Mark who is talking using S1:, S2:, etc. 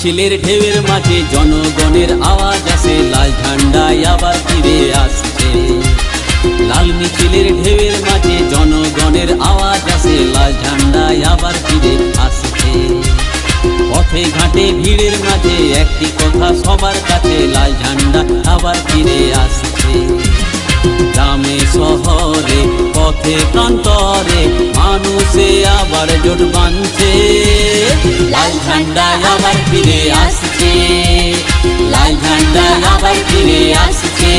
S1: মিছিলের ঢেউয়ের মাঝে জনগণের আওয়াজ আসে, লাল ঝান্ডায় আবার ফিরে আসছে। লাল মিছিলের ঢেউয়ের মাঝে জনগণের আওয়াজ আসে, লাল ঝান্ডায় আবার ফিরে আসছে। পথে ঘাটে ভিড়ের মাঝে একটি কথা সবার কাছে, লাল ঝান্ডা আবার ফিরে আসছে। গ্রামে শহরে পথে প্রান্তরে মানুষে আবার জোট বাঁধছে, লাল ঝান্ডা আবার ফিরে আসছে, লাল ঝান্ডা আবার ফিরে আসছে।